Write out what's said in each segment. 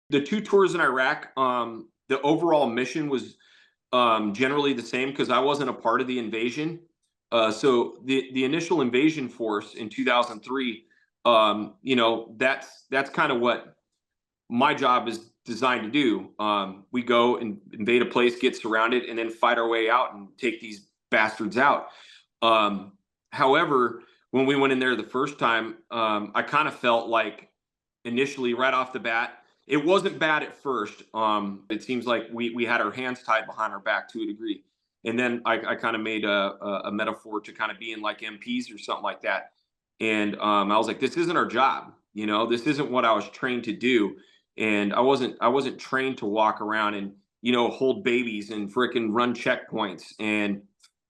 The 2 tours in Iraq, the overall mission was, generally the same because I wasn't a part of the invasion. So the initial invasion force in 2003, that's kind of what my job is designed to do. We go and invade a place, get surrounded, and then fight our way out and take these bastards out. Um, However, when we went in there the first time, I kind of felt like initially, right off the bat, it wasn't bad at first. It seems like we had our hands tied behind our back to a degree, and then I kind of made a metaphor to kind of being like MPs or something like that. And I was like, this isn't our job. This isn't what I was trained to do, and I wasn't trained to walk around and hold babies and fricking run checkpoints. And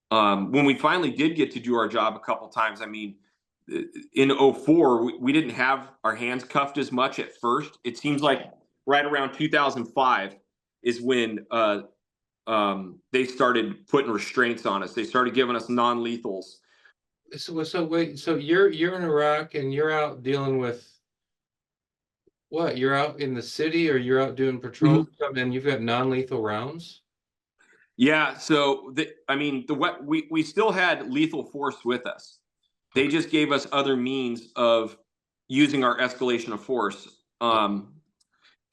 when we finally did get to do our job a couple times, I mean, in '04, we didn't have our hands cuffed as much at first. It seems like right around 2005 is when they started putting restraints on us. They started giving us non-lethals. So wait, so you're in Iraq and you're out dealing with what? You're out in the city or you're out doing patrols Mhm. and you've got non-lethal rounds? Yeah, so I mean, we still had lethal force with us. They Okay. just gave us other means of using our escalation of force.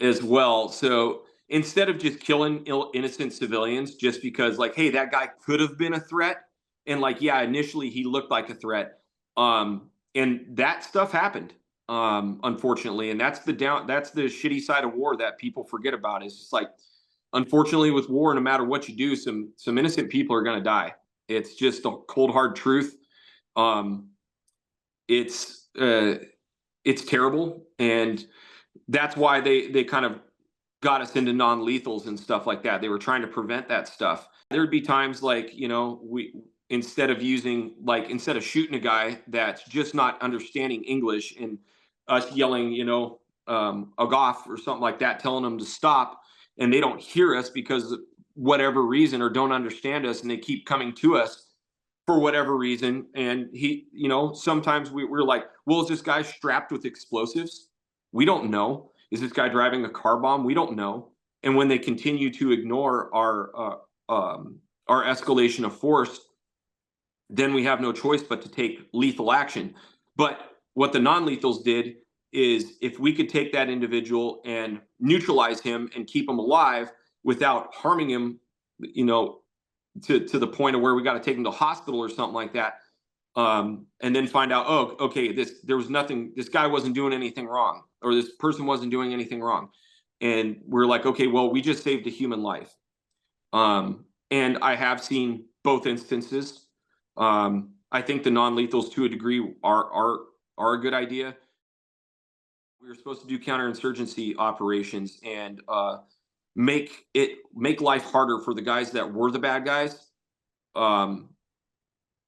As well. So instead of just killing innocent civilians just because, like, hey, that guy could have been a threat, and like, yeah, initially he looked like a threat, and that stuff happened, unfortunately, and that's the shitty side of war that people forget about. Is just like, unfortunately, with war, no matter what you do, some innocent people are gonna die. It's just a cold hard truth. Um, it's uh, it's terrible, and that's why they kind of got us into non-lethals and stuff like that. They were trying to prevent that stuff. There'd be times like, we instead of shooting a guy that's just not understanding English and us yelling, a goff or something like that, telling them to stop, and they don't hear us because of whatever reason or don't understand us, and they keep coming to us for whatever reason. And sometimes we're like, well, is this guy strapped with explosives? We don't know. Is this guy driving a car bomb? We don't know. And when they continue to ignore our escalation of force, then we have no choice but to take lethal action. But what the non-lethals did is, if we could take that individual and neutralize him and keep him alive without harming him, you know, to the point of where we got to take him to hospital or something like that, and then find out, oh, okay, there was nothing, this guy wasn't doing anything wrong, or this person wasn't doing anything wrong, and we're like, okay, well, we just saved a human life. And I have seen both instances. I think the non-lethals, to a degree, are a good idea. We were supposed to do counterinsurgency operations and make life harder for the guys that were the bad guys. Um,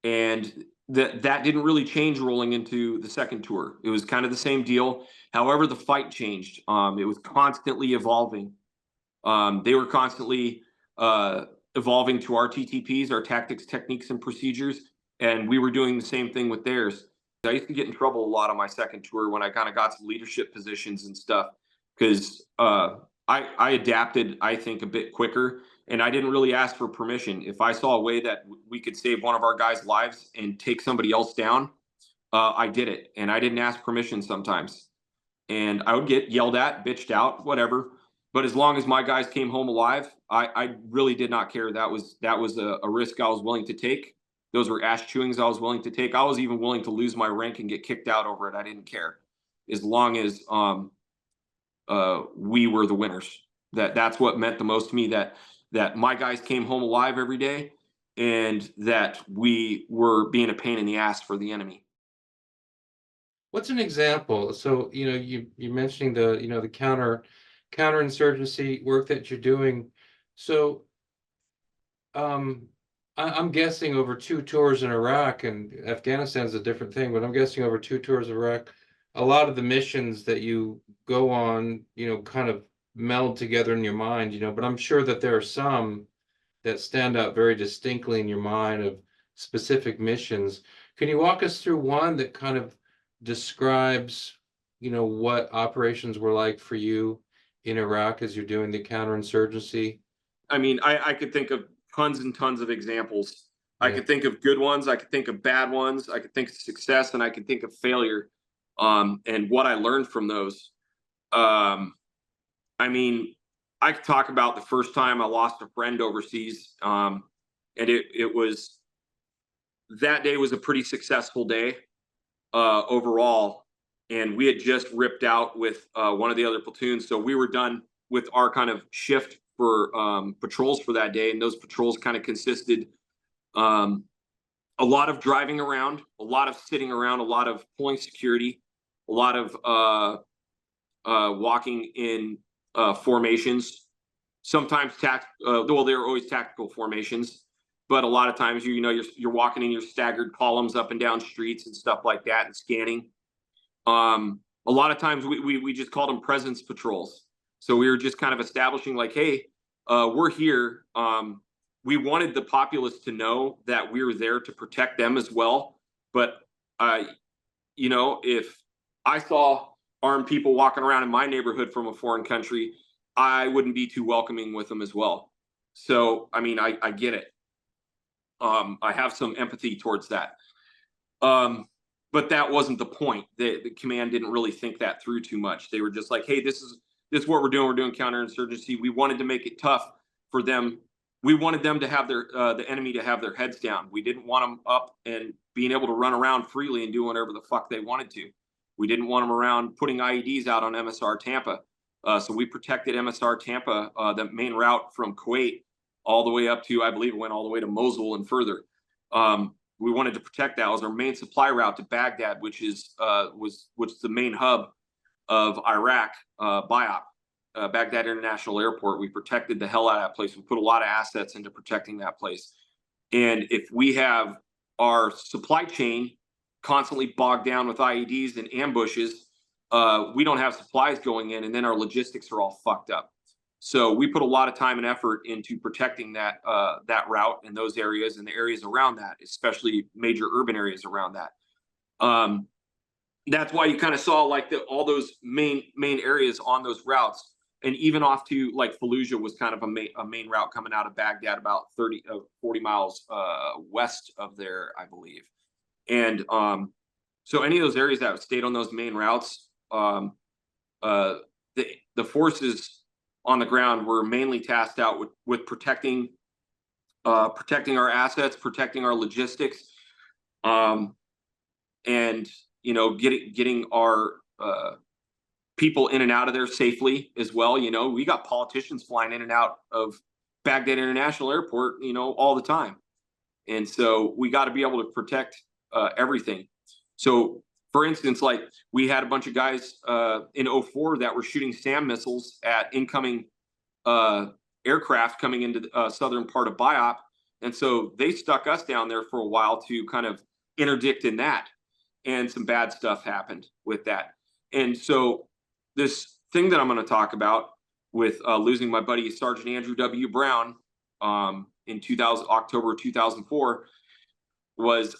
and that didn't really change rolling into the second tour. It was kind of the same deal. However, the fight changed. It was constantly evolving. They were constantly evolving to our TTPs, our tactics, techniques, and procedures, and we were doing the same thing with theirs. I used to get in trouble a lot on my second tour when I kind of got some leadership positions and stuff, because I adapted, I think, a bit quicker, and I didn't really ask for permission. If I saw a way that we could save one of our guys' lives and take somebody else down, I did it, and I didn't ask permission sometimes, and I would get yelled at, bitched out, whatever. But as long as my guys came home alive, I really did not care. That was a risk I was willing to take. Those were ash chewings I was willing to take. I was even willing to lose my rank and get kicked out over it. I didn't care, as long as we were the winners. That's what meant the most to me. That my guys came home alive every day, and that we were being a pain in the ass for the enemy. What's an example? So, you mentioning the counterinsurgency work that you're doing. So, um, I'm guessing over two tours in Iraq, and Afghanistan's a different thing, but I'm guessing over two tours of Iraq, a lot of the missions that you go on, kind of meld together in your mind, but I'm sure that there are some that stand out very distinctly in your mind of specific missions. Can you walk us through one that kind of describes, what operations were like for you in Iraq as you're doing the counterinsurgency? I mean, I could think of tons and tons of examples. I Yeah. could think of good ones. I could think of bad ones. I could think of success, and I could think of failure. And what I learned from those. Um, I mean, I could talk about the first time I lost a friend overseas, and it was that day was a pretty successful day overall, and we had just ripped out with one of the other platoons, so we were done with our kind of shift for patrols for that day, and those patrols kind of consisted um, a lot of driving around, a lot of sitting around, a lot of pulling security, a lot of walking in formations. Sometimes well, they were always tactical formations, but a lot of times you're walking in your staggered columns up and down streets and stuff like that and scanning. A lot of times we just called them presence patrols. So we were just kind of establishing like, hey, we're here. We wanted the populace to know that we were there to protect them as well. But if I saw armed people walking around in my neighborhood from a foreign country, I wouldn't be too welcoming with them as well. So, I mean, I get it. I have some empathy towards that. But that wasn't the point. The command didn't really think that through too much. They were just like, "Hey, this is what we're doing. We're doing counterinsurgency. We wanted to make it tough for them. We wanted them to have the enemy to have their heads down. We didn't want them up and being able to run around freely and do whatever the fuck they wanted to. We didn't want them around putting IEDs out on MSR Tampa. So we protected MSR Tampa, the main route from Kuwait, all the way up to, I believe it went all the way to Mosul and further. We wanted to protect that. It was our main supply route to Baghdad, which was the main hub of Iraq, BIOP, Baghdad International Airport. We protected the hell out of that place. We put a lot of assets into protecting that place. And if we have our supply chain constantly bogged down with IEDs and ambushes, we don't have supplies going in, and then our logistics are all fucked up. So we put a lot of time and effort into protecting that route and those areas and the areas around that, especially major urban areas around that. That's why you kind of saw like all those main areas on those routes, and even off to like Fallujah was kind of a main route coming out of Baghdad, about 40 miles west of there, I believe. And so any of those areas that stayed on those main routes, the forces on the ground were mainly tasked out with protecting our assets, protecting our logistics, and getting our people in and out of there safely as well. We got politicians flying in and out of Baghdad International Airport, all the time, and so we got to be able to protect everything. So, for instance, like we had a bunch of guys in 04 that were shooting SAM missiles at incoming aircraft coming into the southern part of BIOP. And so they stuck us down there for a while to kind of interdict in that. And some bad stuff happened with that. And so this thing that I'm going to talk about with losing my buddy Sergeant Andrew W. Brown in October 2004 was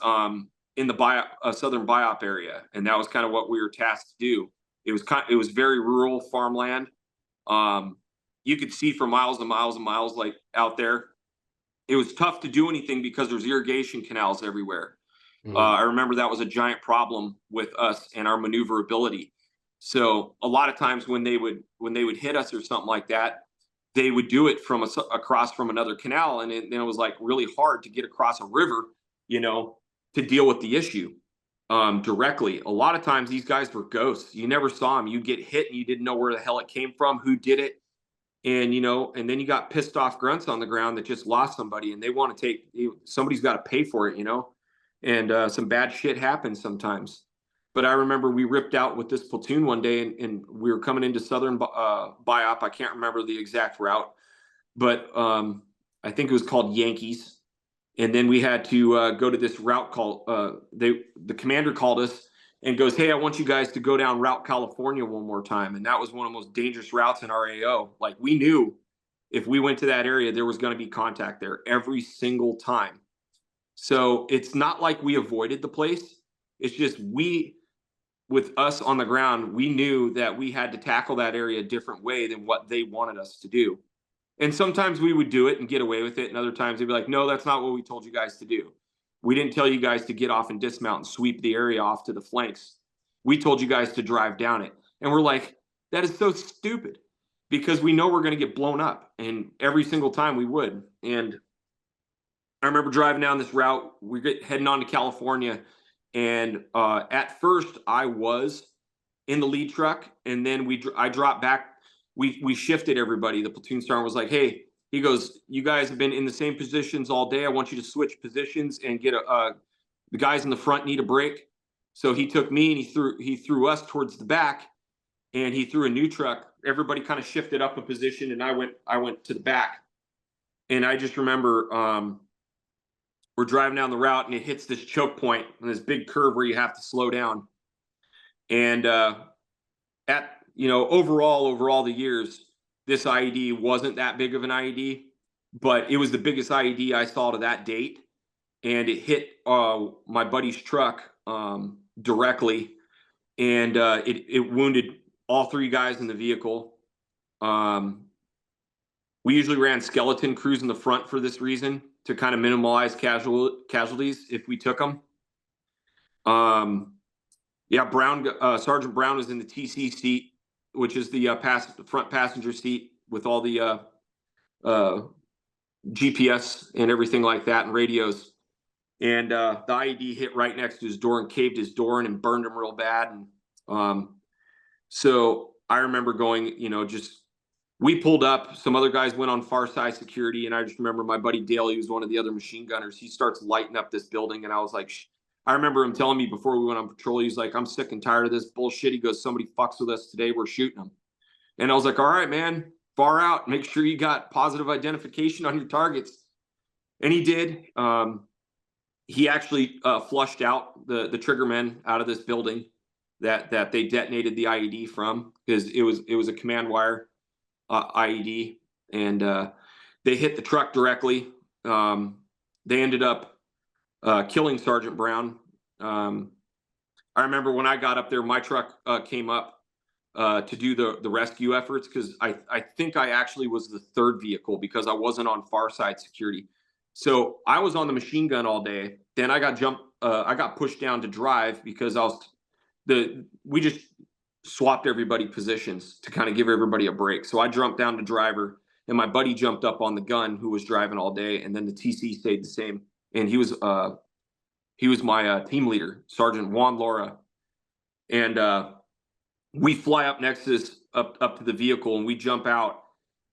in the southern BIOP area, and that was kind of what we were tasked to do. It was very rural farmland. You could see for miles and miles and miles, like out there. It was tough to do anything because there's irrigation canals everywhere. I remember that was a giant problem with us and our maneuverability. So a lot of times when they would hit us or something like that, they would do it from across from another canal, and it was like really hard to get across a river, to deal with the issue directly. A lot of times these guys were ghosts. You never saw them. You'd get hit and you didn't know where the hell it came from, who did it. And, and then you got pissed off grunts on the ground that just lost somebody, and they want to somebody's got to pay for it, and some bad shit happens sometimes. But I remember we ripped out with this platoon one day, and we were coming into southern BIOP. I can't remember the exact route, but I think it was called Yankees. And then we had to go to this route called, the commander called us and goes, "Hey, I want you guys to go down Route California one more time." And that was one of the most dangerous routes in our AO. Like, we knew if we went to that area, there was going to be contact there every single time. So it's not like we avoided the place. It's just with us on the ground, we knew that we had to tackle that area a different way than what they wanted us to do. And sometimes we would do it and get away with it. And other times they'd be like, no, that's not what we told you guys to do. We didn't tell you guys to get off and dismount and sweep the area off to the flanks. We told you guys to drive down it. And we're like, that is so stupid because we know we're going to get blown up. And every single time we would. And I remember driving down this route. We get heading on to California. And at first I was in the lead truck. And then I dropped back. We shifted everybody. The platoon sergeant was like, hey, he goes, you guys have been in the same positions all day. I want you to switch positions and get the guys in the front need a break. So he took me and he threw us towards the back, and he threw a new truck. Everybody kind of shifted up a position, and I went to the back. And I just remember we're driving down the route, and it hits this choke point and this big curve where you have to slow down. And overall over all the years, this IED wasn't that big of an IED, but it was the biggest IED I saw to that date. And it hit my buddy's truck directly, and it wounded all three guys in the vehicle. We usually ran skeleton crews in the front for this reason, to kind of minimize casualties if we took them. Sergeant Brown was in the TC seat, which is the front passenger seat with all the GPS and everything like that and radios. And the IED hit right next to his door and caved his door in and burned him real bad. And so I remember going, we pulled up. Some other guys went on far side security, and I just remember my buddy Dale, he was one of the other machine gunners. He starts lighting up this building, and I was like, I remember him telling me before we went on patrol, he's like, I'm sick and tired of this bullshit. He goes, somebody fucks with us today, we're shooting them. And I was like, all right, man, far out. Make sure you got positive identification on your targets. And he did. He actually flushed out the trigger men out of this building that they detonated the IED from, because it was a command wire IED, and they hit the truck directly. They ended up killing Sergeant Brown. I remember when I got up there, my truck came up to do the rescue efforts, because I think I actually was the third vehicle because I wasn't on far side security. So I was on the machine gun all day. Then I got pushed down to drive because we just swapped everybody positions to kind of give everybody a break. So I jumped down to driver, and my buddy jumped up on the gun who was driving all day. And then the TC stayed the same. And he was my team leader, Sergeant Juan Laura. And we fly up next to this, up to the vehicle, and we jump out.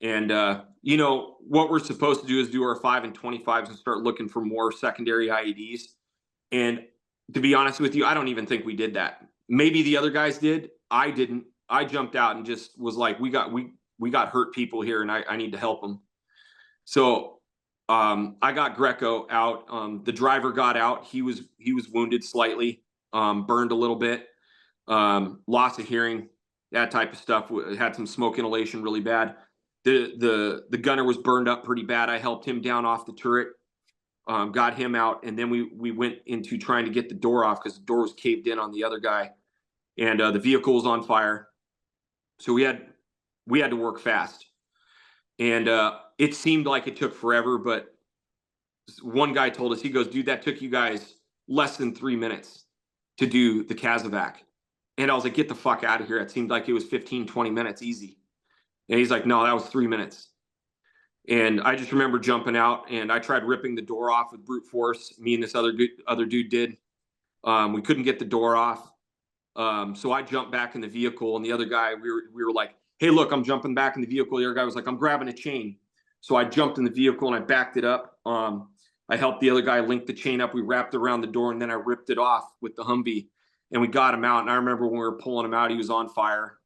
And what we're supposed to do is do our 5 and 25s and start looking for more secondary IEDs. And to be honest with you, I don't even think we did that. Maybe the other guys did. I didn't. I jumped out and just was like, we got hurt people here, and I need to help them. So I got Greco out. The driver got out. He was wounded slightly, burned a little bit, loss of hearing, that type of stuff. Had some smoke inhalation really bad. The gunner was burned up pretty bad. I helped him down off the turret, got him out, and then we went into trying to get the door off because the door was caved in on the other guy, and the vehicle was on fire. So we had to work fast, and it seemed like it took forever. But one guy told us, he goes, "Dude, that took you guys less than 3 minutes to do the Casevac." And I was like, "Get the fuck out of here!" It seemed like it was 15, 20 minutes easy. And he's like, "No, that was 3 minutes." And I just remember jumping out, and I tried ripping the door off with brute force. Me and this other dude did. We couldn't get the door off. So I jumped back in the vehicle, and the other guy, we were like, "Hey, look, I'm jumping back in the vehicle." The other guy was like, "I'm grabbing a chain." So I jumped in the vehicle and I backed it up. I helped the other guy link the chain up. We wrapped it around the door, and then I ripped it off with the Humvee, and we got him out. And I remember when we were pulling him out, he was on fire.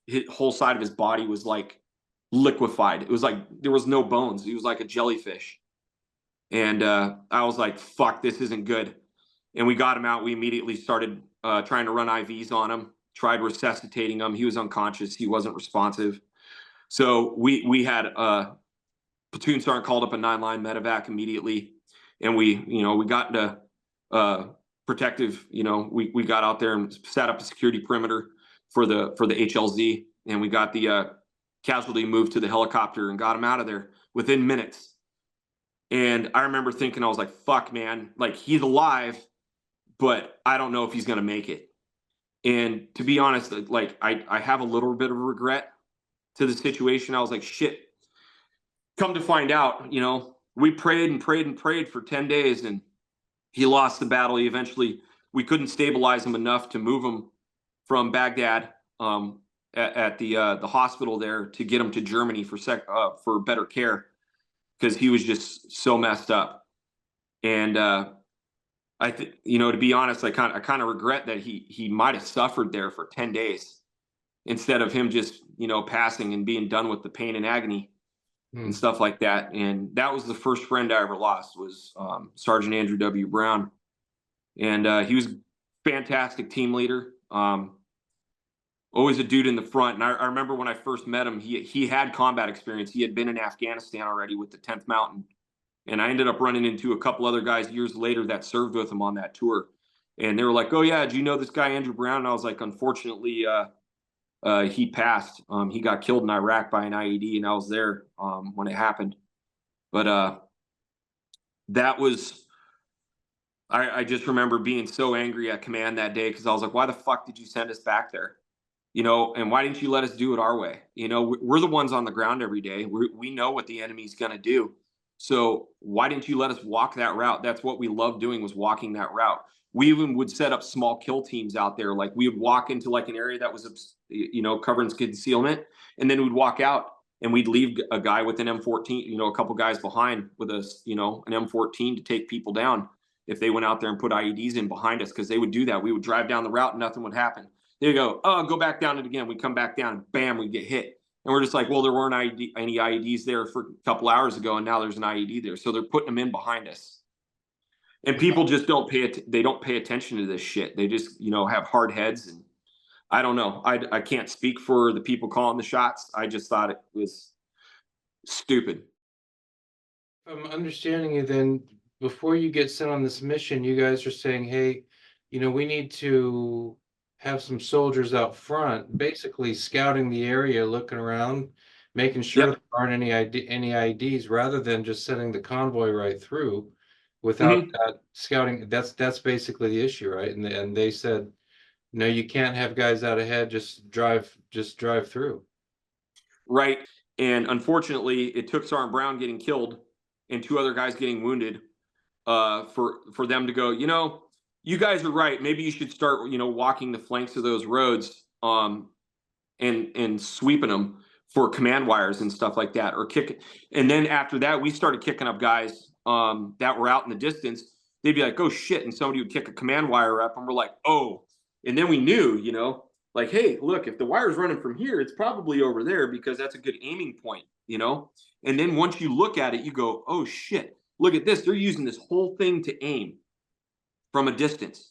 His whole side of his body was like liquefied. It was like there was no bones. He was like a jellyfish. And I was like, fuck, this isn't good. And we got him out. We immediately started trying to run IVs on him, tried resuscitating him. He was unconscious. He wasn't responsive. So we had platoon sergeant called up a 9-line medevac immediately. And we got into protective, we got out there and set up a security perimeter for the HLZ, and we got the casualty moved to the helicopter and got him out of there within minutes. And I remember thinking, I was like, fuck, man, like, he's alive, but I don't know if he's gonna make it. And to be honest, like, I have a little bit of regret to the situation. I was like, shit. Come to find out, we prayed and prayed and prayed for 10 days, and he lost the battle. We couldn't stabilize him enough to move him from Baghdad, at the hospital there, to get him to Germany for better care, because he was just so messed up. And to be honest, I kind of regret that he might have suffered there for 10 days instead of him just passing and being done with the pain and agony and stuff like that. And that was the first friend I ever lost, was Sergeant Andrew W. Brown. And he was a fantastic team leader. Always a dude in the front. And I remember when I first met him, he had combat experience. He had been in Afghanistan already with the 10th Mountain. And I ended up running into a couple other guys years later that served with him on that tour. And they were like, oh, yeah, do you know this guy, Andrew Brown? And I was like, unfortunately, he passed. He got killed in Iraq by an IED, and I was there when it happened. But that was, I just remember being so angry at command that day, because I was like, why the fuck did you send us back there? And why didn't you let us do it our way? We're the ones on the ground every day. We know what the enemy's going to do. So why didn't you let us walk that route? That's what we loved doing, was walking that route. We even would set up small kill teams out there. Like, we would walk into like an area that was, covering concealment, and then we'd walk out and we'd leave a guy with an M14, a couple guys behind with us, an M14 to take people down if they went out there and put IEDs in behind us, because they would do that. We would drive down the route and nothing would happen. There you go. Oh, go back down it again. We come back down and bam, we get hit. And we're just like, well, there weren't any IEDs there for a couple hours ago, and now there's an IED there. So they're putting them in behind us. And people just don't pay attention to this shit. They just, have hard heads. And I don't know. I can't speak for the people calling the shots. I just thought it was stupid. If I'm understanding you, then before you get sent on this mission, you guys are saying, hey, we need to have some soldiers out front, basically scouting the area, looking around, making sure Yep. there aren't any IDs, rather than just sending the convoy right through without that scouting. That's basically the issue, right? And they said, no, you can't have guys out ahead. Just drive through. Right. And unfortunately, it took Sergeant Brown getting killed and two other guys getting wounded for them to go, you guys are right. Maybe you should start, walking the flanks of those roads and sweeping them for command wires and stuff like that, or kick. And then after that, we started kicking up guys that were out in the distance. They'd be like, oh shit. And somebody would kick a command wire up, and we're like, oh. And then we knew, like, hey, look, if the wire's running from here, it's probably over there, because that's a good aiming point, And then once you look at it, you go, oh shit, look at this. They're using this whole thing to aim from a distance.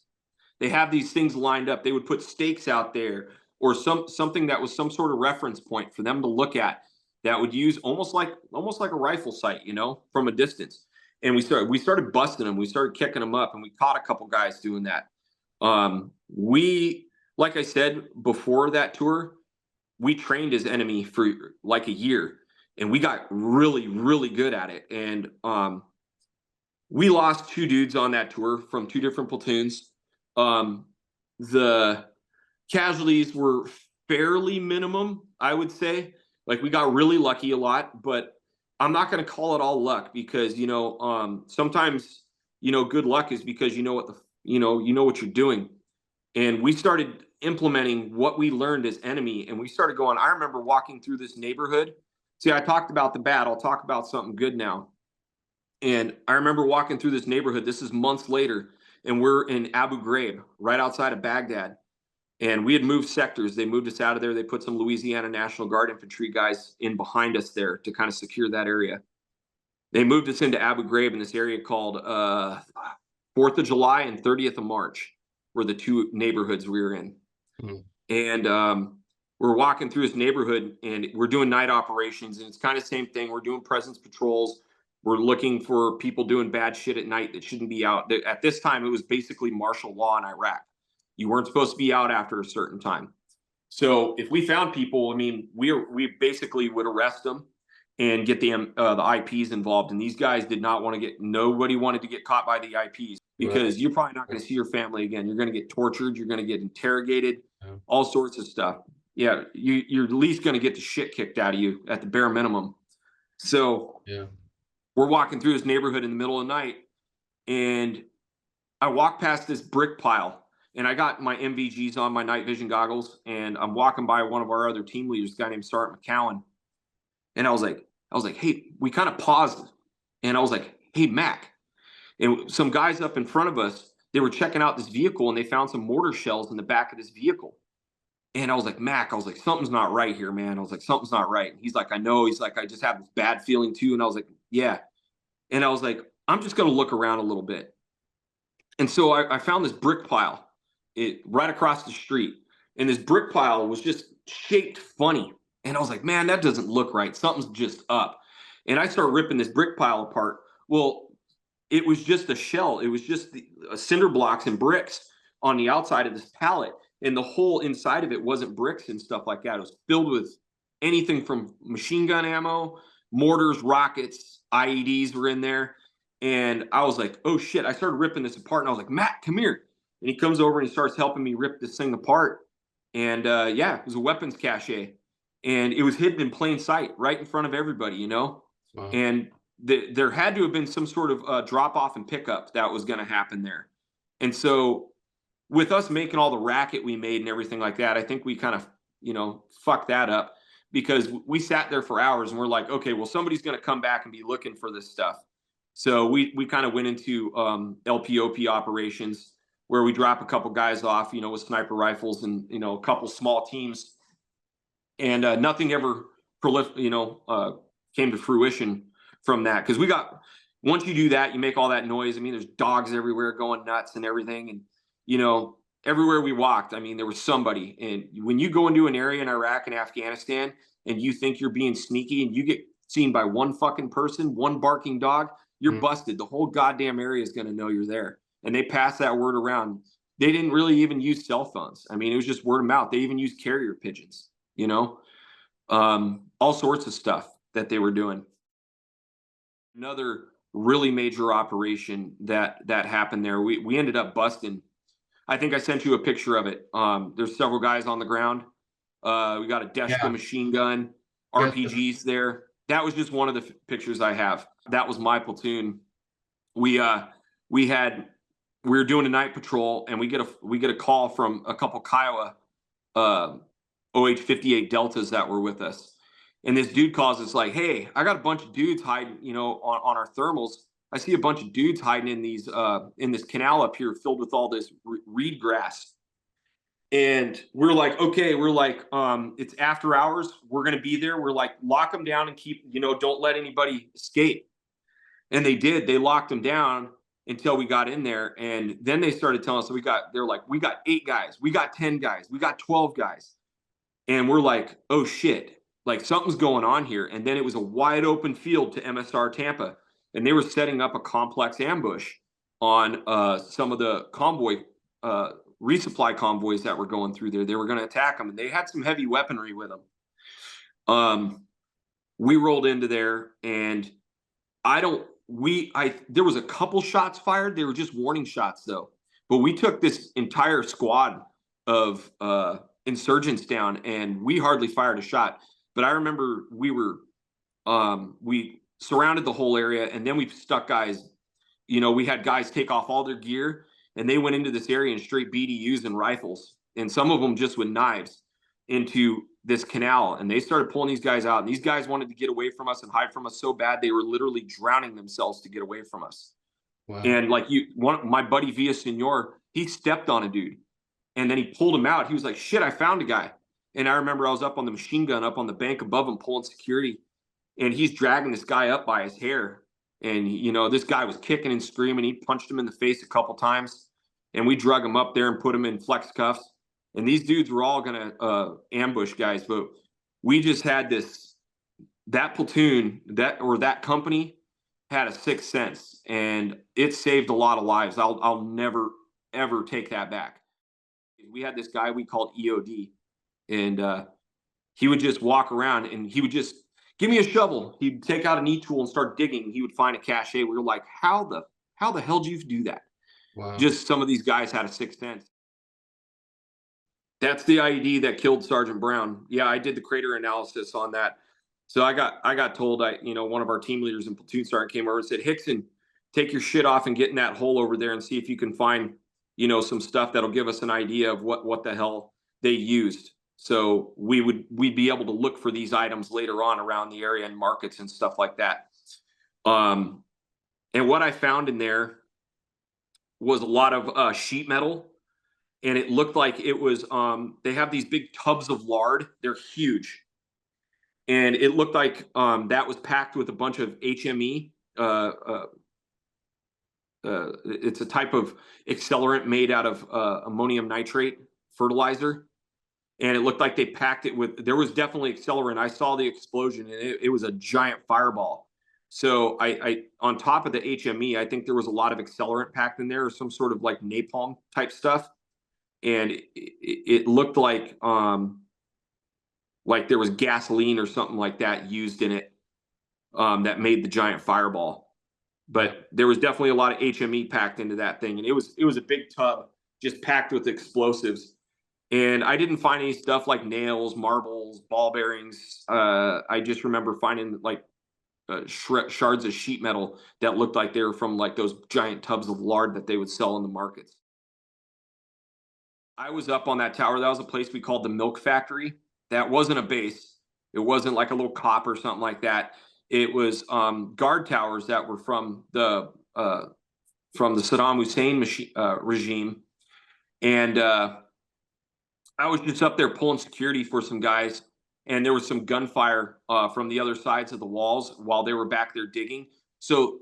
They have these things lined up. They would put stakes out there, or something that was some sort of reference point for them to look at, that would use almost like a rifle sight, from a distance. And we started busting them. We started kicking them up, and we caught a couple guys doing that. Like I said before that tour, we trained as enemy for like a year, and we got really, really good at it. And we lost two dudes on that tour from two different platoons. The casualties were fairly minimum, I would say. Like, we got really lucky a lot, but I'm not going to call it all luck, because sometimes good luck is because you know what you're doing. And we started implementing what we learned as enemy, and we started going. I remember walking through this neighborhood. See, I talked about the bad. I'll talk about something good now. And I remember walking through this neighborhood. This is months later, and we're in Abu Ghraib, right outside of Baghdad. And we had moved sectors. They moved us out of there. They put some Louisiana National Guard infantry guys in behind us there to kind of secure that area. They moved us into Abu Ghraib in this area called 4th of July and 30th of March were the two neighborhoods we were in. And we're walking through this neighborhood, and we're doing night operations, and it's kind of the same thing. We're doing presence patrols. We're looking for people doing bad shit at night that shouldn't be out. At this time, it was basically martial law in Iraq. You weren't supposed to be out after a certain time. So if we found people, I mean, we basically would arrest them and get the IPs involved. And these guys did not want to get. Nobody wanted to get caught by the IPs because you're probably not going to see your family again. You're going to get tortured. You're going to get interrogated. All sorts of stuff. Yeah, you're at least going to get the shit kicked out of you at the bare minimum. So we're walking through this neighborhood in the middle of the night, and I walk past this brick pile, and I got my MVGs on, my night vision goggles, and I'm walking by one of our other team leaders, a guy named Sergeant McCowan, and I was like, hey, we kind of paused, and I was like, hey, Mac, and some guys up in front of us, they were checking out this vehicle, and they found some mortar shells in the back of this vehicle. And I was like, Mac, I was like, something's not right here, man. I was like, something's not right. And he's like, I know. He's like, I just have this bad feeling too. And I was like, yeah. And I was like, I'm just going to look around a little bit. And so I found this brick pile right across the street. And this brick pile was just shaped funny. And I was like, man, that doesn't look right. Something's just up. And I started ripping this brick pile apart. Well, it was just a shell. It was just the cinder blocks and bricks on the outside of this pallet. And the whole inside of it wasn't bricks and stuff like that. It was filled with anything from machine gun ammo, mortars, rockets, IEDs were in there. And I was like, oh shit. I started ripping this apart, and I was like, Matt, come here. And he comes over and he starts helping me rip this thing apart. And yeah, it was a weapons cache. And it was hidden in plain sight right in front of everybody, you know? Wow. And there had to have been some sort of drop off and pickup that was going to happen there. And so with us making all the racket we made and everything like that, I think we kind of, you know, fucked that up, because we sat there for hours and we're like, okay, well, somebody's going to come back and be looking for this stuff. So we kind of went into LPOP operations, where we drop a couple guys off, you know, with sniper rifles and, you know, a couple small teams, and nothing ever came to fruition from that. Because once you do that, you make all that noise. I mean, there's dogs everywhere going nuts and everything. And, you know, everywhere we walked, I mean, there was somebody. And when you go into an area in Iraq and Afghanistan and you think you're being sneaky and you get seen by one fucking person, one barking dog, you're busted. The whole goddamn area is going to know you're there. And they pass that word around. They didn't really even use cell phones. I mean, it was just word of mouth. They even used carrier pigeons, you know, all sorts of stuff that they were doing. Another really major operation that happened there, we ended up busting. I think I sent you a picture of it. There's several guys on the ground. We got a Deshka machine gun, RPGs there. That was just one of the pictures I have. That was my platoon. We were doing a night patrol, and we get a call from a couple Kiowa OH-58 Deltas that were with us. And this dude calls us like, hey, I got a bunch of dudes hiding, you know, on our thermals. I see a bunch of dudes hiding in these in this canal up here filled with all this reed grass. And we're like, okay, it's after hours. We're going to be there. We're like, lock them down and keep, you know, don't let anybody escape. And they did. They locked them down until we got in there. And then they started telling us, they're like, we got 8 guys. We got 10 guys. We got 12 guys. And we're like, oh shit. Like, something's going on here. And then it was a wide open field to MSR Tampa. And they were setting up a complex ambush on some of the convoy, resupply convoys that were going through there. They were going to attack them. And they had some heavy weaponry with them. We rolled into there, and there was a couple shots fired. They were just warning shots though. But we took this entire squad of insurgents down, and we hardly fired a shot. But I remember we surrounded the whole area, and then we stuck guys, you know, we had guys take off all their gear, and they went into this area in straight BDUs and rifles, and some of them just with knives, into this canal. And they started pulling these guys out, and these guys wanted to get away from us and hide from us so bad they were literally drowning themselves to get away from us. Wow. And like my buddy Villasenor, he stepped on a dude, and then he pulled him out. He was like, shit, I found a guy. And I remember I was up on the machine gun, up on the bank above him, pulling security, and he's dragging this guy up by his hair. And, you know, this guy was kicking and screaming. He punched him in the face a couple times, and we drug him up there and put him in flex cuffs. And these dudes were all going to ambush guys. But we just had that platoon, that company had a sixth sense, and it saved a lot of lives. I'll never ever take that back. We had this guy we called EOD, and he would just walk around and he would just give me a shovel. He'd take out an E tool and start digging. He would find a cache. We were like, how the hell do you do that? Wow. Just some of these guys had a sixth sense. That's the IED that killed Sergeant Brown. Yeah, I did the crater analysis on that. So I got told, one of our team leaders in platoon sergeant came over and said, Hickson, take your shit off and get in that hole over there and see if you can find, some stuff that'll give us an idea of what the hell they used. So we'd be able to look for these items later on around the area and markets and stuff like that. And what I found in there was a lot of sheet metal, and it looked like it was they have these big tubs of lard. They're huge, and it looked like that was packed with a bunch of HME. It's a type of accelerant made out of ammonium nitrate fertilizer, and it looked like they packed it with. There was definitely accelerant. I saw the explosion, and it was a giant fireball. So I on top of the HME, I think there was a lot of accelerant packed in there, or some sort of like napalm type stuff, and it looked like there was gasoline or something like that used in it, that made the giant fireball. But there was definitely a lot of HME packed into that thing, and it was a big tub just packed with explosives. And I didn't find any stuff like nails, marbles, ball bearings. I just remember finding like shards of sheet metal that looked like they were from like those giant tubs of lard that they would sell in the markets. I was up on that tower. That was a place we called the Milk Factory. That wasn't a base. It wasn't like a little cop or something like that. It was guard towers that were from the Saddam Hussein regime, and I was just up there pulling security for some guys, and there was some gunfire from the other sides of the walls while they were back there digging. So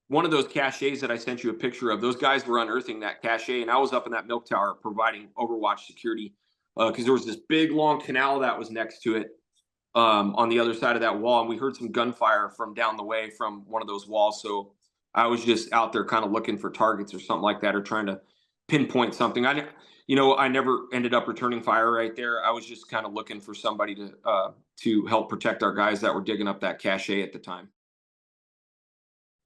one of those caches that I sent you a picture of, those guys were unearthing that cache, and I was up in that milk tower providing overwatch security because there was this big long canal that was next to it on the other side of that wall, and we heard some gunfire from down the way from one of those walls. So I was just out there kind of looking for targets or something like that, or trying to pinpoint something. I never ended up returning fire right there. I was just kind of looking for somebody to help protect our guys that were digging up that cache at the time.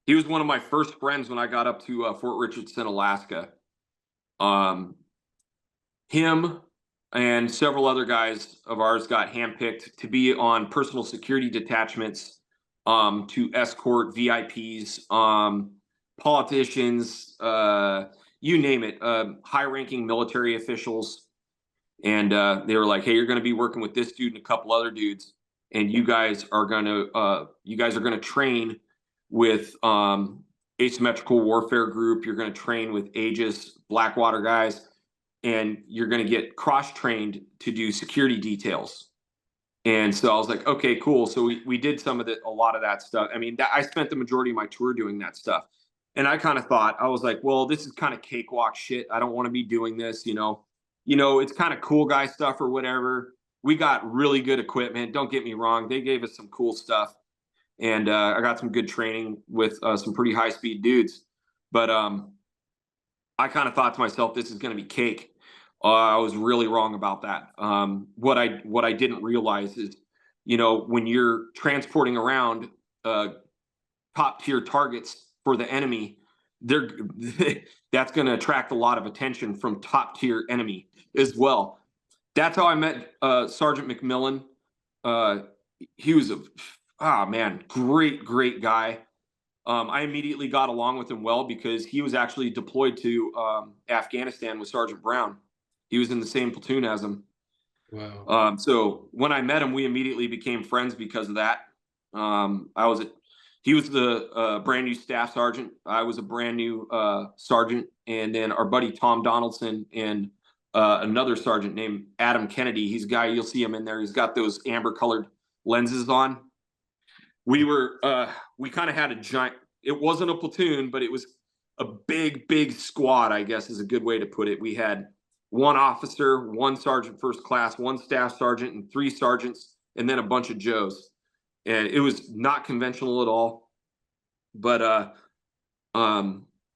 He was one of my first friends when I got up to Fort Richardson, Alaska. Him and several other guys of ours got handpicked to be on personal security detachments to escort VIPs, politicians, you name it, high-ranking military officials. And they were like, "Hey, you're going to be working with this dude and a couple other dudes, and you guys are going to train with asymmetrical warfare group. You're going to train with Aegis Blackwater guys, and you're going to get cross-trained to do security details." And so I was like, okay, cool. So we did a lot of that stuff. I mean, I spent the majority of my tour doing that stuff. And I kind of thought, I was like, well, this is kind of cakewalk shit. I don't want to be doing this, it's kind of cool guy stuff or whatever. We got really good equipment. Don't get me wrong. They gave us some cool stuff. And I got some good training with some pretty high speed dudes. But I kind of thought to myself, this is going to be cake. I was really wrong about that. What I didn't realize is, when you're transporting around top tier targets for the enemy, that's going to attract a lot of attention from top tier enemy as well. That's how I met Sergeant McMillan. He was great guy. I immediately got along with him well because he was actually deployed to Afghanistan with Sergeant Brown. He was in the same platoon as him. Wow. So when I met him, we immediately became friends because of that. He was the brand new staff sergeant. I was a brand new sergeant. And then our buddy Tom Donaldson and another sergeant named Adam Kennedy. He's a guy, you'll see him in there. He's got those amber colored lenses on. We kind of had a giant, it wasn't a platoon, but it was a big squad, I guess is a good way to put it. We had one officer, one sergeant first class, one staff sergeant, and 3 sergeants, and then a bunch of Joes. And it was not conventional at all. But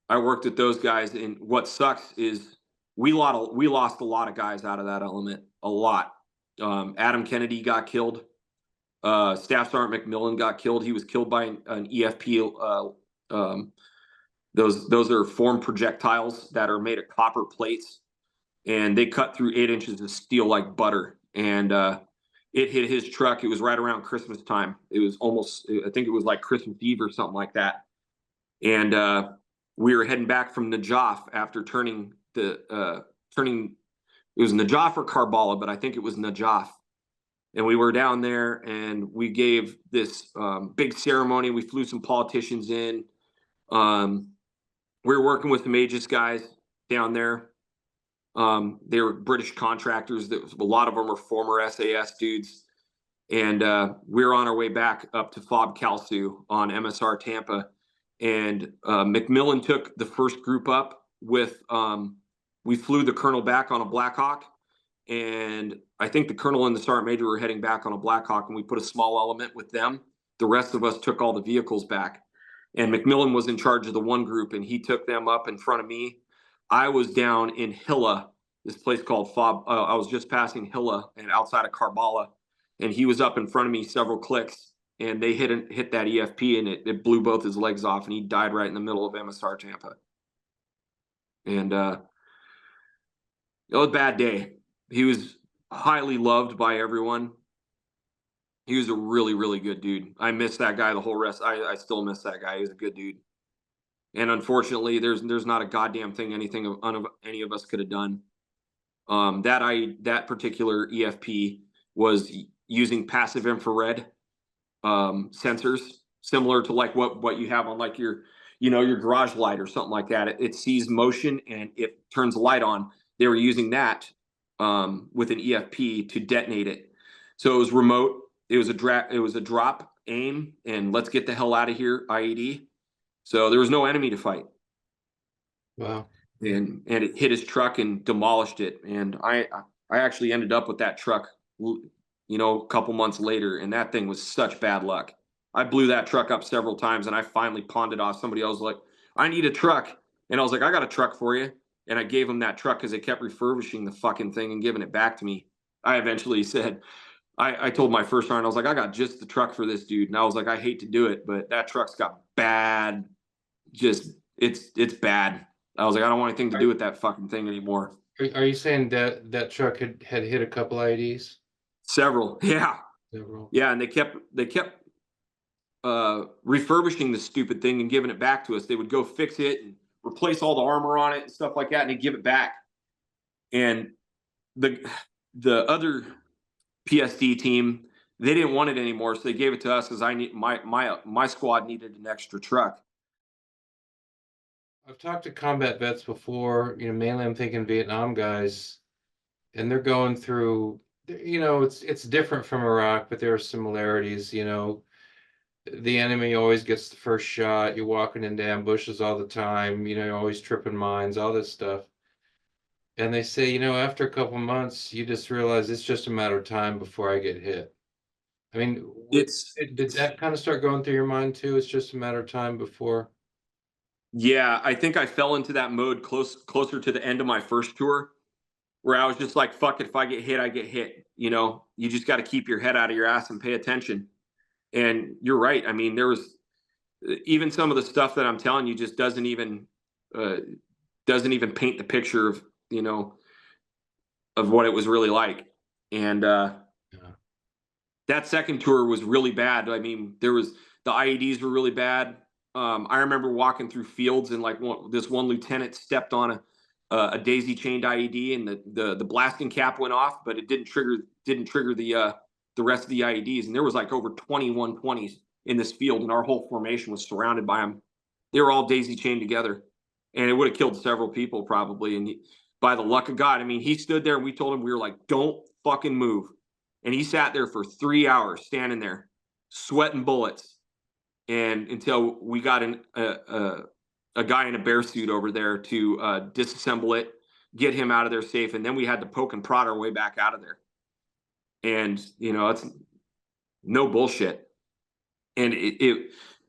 I worked with those guys, and what sucks is we lost a lot of guys out of that element, a lot. Adam Kennedy got killed. Staff Sergeant McMillan got killed. He was killed by an EFP. Um, those are formed projectiles that are made of copper plates, and they cut through 8 inches of steel like butter. And it hit his truck. It was right around Christmas time. It was almost, I think it was like Christmas Eve or something like that. And we were heading back from Najaf after turning. It was Najaf or Karbala, but I think it was Najaf. And we were down there, and we gave this big ceremony. We flew some politicians in. We were working with some Aegis guys down there. They were British contractors. A lot of them were former SAS dudes. And we were on our way back up to FOB Kalsu on MSR Tampa. And McMillan took the first group up with, we flew the colonel back on a Black Hawk. And I think the colonel and the sergeant major were heading back on a Black Hawk, and we put a small element with them. The rest of us took all the vehicles back. And McMillan was in charge of the one group, and he took them up in front of me. I was down in Hilla, this place called FOB. I was just passing Hilla and outside of Karbala, and he was up in front of me several clicks, and they hit that EFP, and it blew both his legs off, and he died right in the middle of MSR Tampa. And it was a bad day. He was highly loved by everyone. He was a really, really good dude. I miss that guy the whole rest. I still miss that guy. He was a good dude. And unfortunately, there's not a goddamn thing any of us could have done. That particular EFP was using passive infrared sensors, similar to like what you have on like your garage light or something like that. It sees motion and it turns the light on. They were using that with an EFP to detonate it. So it was remote. It was a drop, aim, and let's get the hell out of here, IED. So there was no enemy to fight. Wow. And it hit his truck and demolished it. And I actually ended up with that truck, a couple months later, and that thing was such bad luck. I blew that truck up several times, and I finally pawned it off. Somebody else was like, I need a truck. And I was like, I got a truck for you. And I gave them that truck because they kept refurbishing the fucking thing and giving it back to me. I eventually said, I told my first sergeant, I was like, I got just the truck for this dude. And I was like, I hate to do it, but that truck's got bad, it's bad. I was like, I don't want anything to do with that fucking thing anymore. Are you saying that truck had hit a couple IEDs? Several, yeah. Several. Yeah, and they kept refurbishing the stupid thing and giving it back to us. They would go fix it and replace all the armor on it and stuff like that, and they give it back. And the other PSD team, they didn't want it anymore, so they gave it to us because my squad needed an extra truck. I've talked to combat vets before, mainly I'm thinking Vietnam guys, and they're going through, it's different from Iraq, but there are similarities. The enemy always gets the first shot. You're walking into ambushes all the time. You're always tripping mines, all this stuff. And they say, after a couple months, you just realize it's just a matter of time before I get hit. I mean, did that kind of start going through your mind too? It's just a matter of time before. Yeah, I think I fell into that mode closer to the end of my first tour, where I was just like, fuck it, if I get hit, I get hit. You just got to keep your head out of your ass and pay attention. And you're right. I mean, there was even some of the stuff that I'm telling you just doesn't even paint the picture of, of what it was really like. And that second tour was really bad. I mean, the IEDs were really bad. I remember walking through fields and like this one lieutenant stepped on a daisy chained IED, and the blasting cap went off, but it didn't trigger the rest of the IEDs. And there was like over 2120s in this field, and our whole formation was surrounded by them. They were all daisy chained together, and it would have killed several people probably. And by the luck of God, I mean, he stood there and we told him, we were like, don't fucking move. And he sat there for 3 hours standing there, sweating bullets. And until we got a guy in a bear suit over there to disassemble it, get him out of there safe. And then we had to poke and prod our way back out of there. And, it's no bullshit. And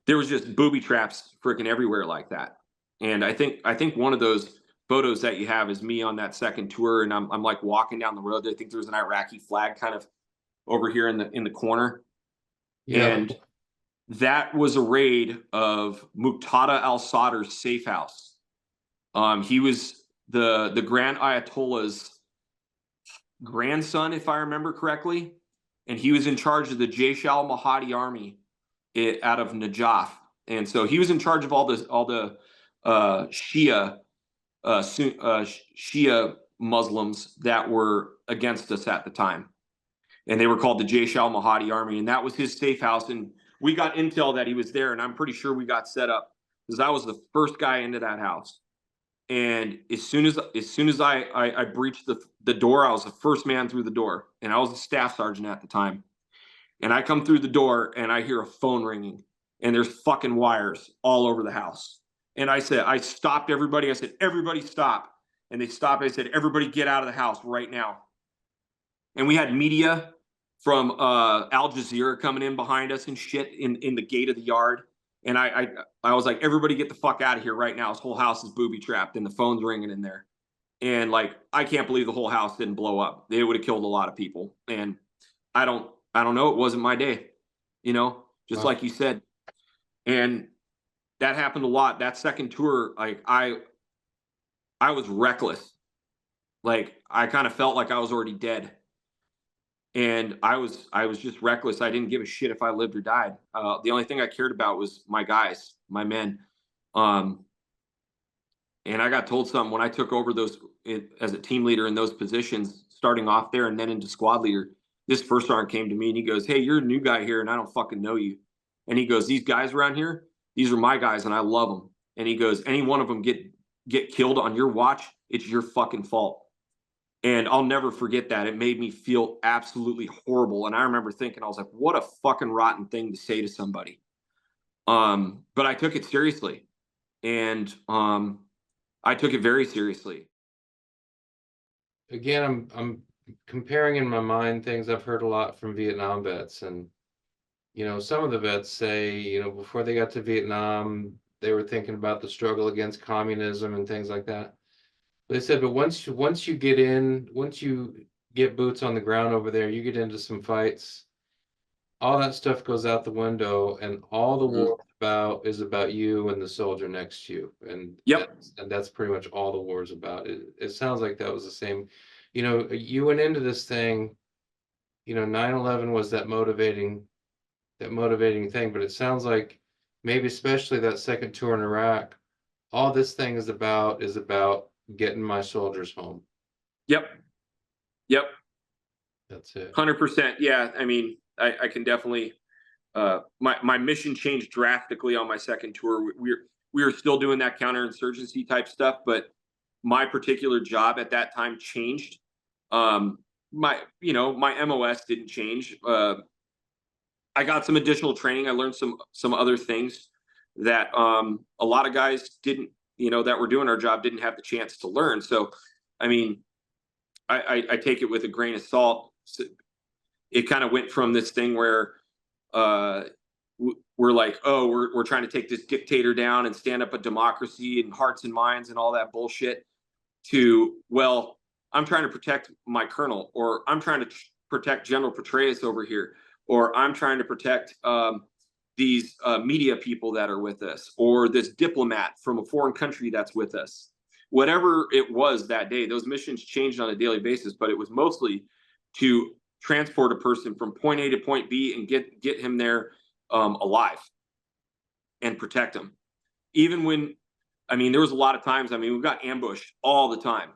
there was just booby traps freaking everywhere like that. And I think one of those photos that you have is me on that second tour, and I'm like walking down the road. I think there's an Iraqi flag kind of over here in the corner, Yeah. and that was a raid of Muqtada al-Sadr's safe house. He was the Grand Ayatollah's grandson, if I remember correctly, and he was in charge of the Jaish al-Mahdi army out of Najaf, and so he was in charge of all the Shia Shia Muslims that were against us at the time, and they were called the Jaish al-Mahdi army, and that was his safe house. And we got intel that he was there, and I'm pretty sure we got set up because I was the first guy into that house. And as soon as I breached the door, I was the first man through the door, and I was a staff sergeant at the time. And I come through the door and I hear a phone ringing, and there's fucking wires all over the house. And I stopped everybody. I said, everybody stop. And they stopped. I said, everybody get out of the house right now. And we had media from Al Jazeera coming in behind us and shit in the gate of the yard. And I was like, everybody get the fuck out of here right now. This whole house is booby trapped, and the phone's ringing in there. And like, I can't believe the whole house didn't blow up. They would have killed a lot of people. And I don't know. It wasn't my day, just Wow. like you said. And that happened a lot. That second tour, like I was reckless. Like I kind of felt like I was already dead. And I was just reckless. I didn't give a shit if I lived or died. The only thing I cared about was my guys, my men. Um, and I got told something when I took over as a team leader in those positions, starting off there and then into squad leader. This first sergeant came to me and he goes, "Hey, you're a new guy here, and I don't fucking know you." And he goes, "These guys around here, these are my guys, and I love them." And he goes, "Any one of them get killed on your watch, it's your fucking fault." And I'll never forget that. It made me feel absolutely horrible. And I remember thinking, I was like, what a fucking rotten thing to say to somebody. But I took it seriously. And I took it very seriously. Again, I'm comparing in my mind things I've heard a lot from Vietnam vets, and some of the vets say, before they got to Vietnam, they were thinking about the struggle against communism and things like that. They said, but once you get boots on the ground over there, you get into some fights, all that stuff goes out the window, and all the war is about you and the soldier next to you, and Yep. that's pretty much all the war is about. It sounds like that was the same. You went into this thing. 9/11 was that motivating thing, but it sounds like maybe especially that second tour in Iraq, all this thing is about getting my soldiers home. Yep. Yep. That's it. 100%. Yeah. I mean, I can definitely, my mission changed drastically on my second tour. We were still doing that counterinsurgency type stuff, but my particular job at that time changed. My MOS didn't change. I got some additional training. I learned some other things that a lot of guys didn't, that were doing our job didn't have the chance to learn. So, I mean, I take it with a grain of salt. So it kind of went from this thing where we're like, oh, we're trying to take this dictator down and stand up a democracy and hearts and minds and all that bullshit, to, well, I'm trying to protect my colonel, or I'm trying to protect General Petraeus over here, or I'm trying to protect these media people that are with us, or this diplomat from a foreign country that's with us. Whatever it was that day, those missions changed on a daily basis, but it was mostly to transport a person from point A to point B and get him there alive and protect him. Even when, I mean, there was a lot of times, I mean, we got ambushed all the time,